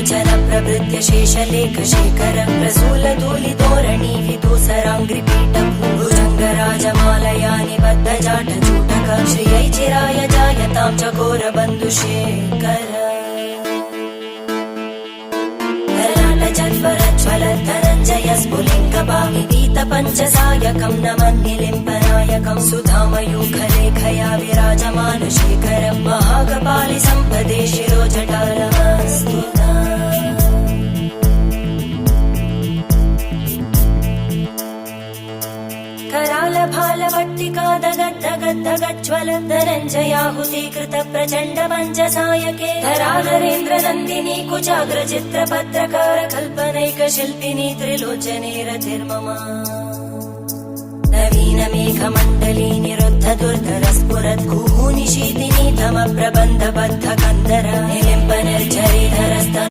काञ्चन प्रभृत्य शेषलेख शेखर प्रसूल धूलितोरणी विदूसराङ्घ्रिपीठ भुजङ्गराजमालया निबद्ध जाटचूटक श्रियै चिराय जायतां चकोरबन्धुशेखर धनञ्जय स्फुलिङ्गभाविवीत पञ्चसायकं नमन्निलिम्पनायकं सुधामयूखलेखया विराजमान शेखरं महागपालि सम्पदे शिरोजटालमस्तु करालभालवट्टिका दगद्दगद्दगज्ज्वल धनञ्जयाहुतीकृत प्रचण्ड पञ्चसायके धराधरेन्द्रनन्दिनी कुचाग्रचित्रपत्रकार कल्पनैकशिल्पिनी त्रिलोचने रतिर्मम नवीनमेघमण्डली निरुद्ध दुर्धरस्फुरत् कुहूनिशीतिनी तमप्रबन्धबद्ध कन्दर निलिम्ब निर्झरीधरस्तनु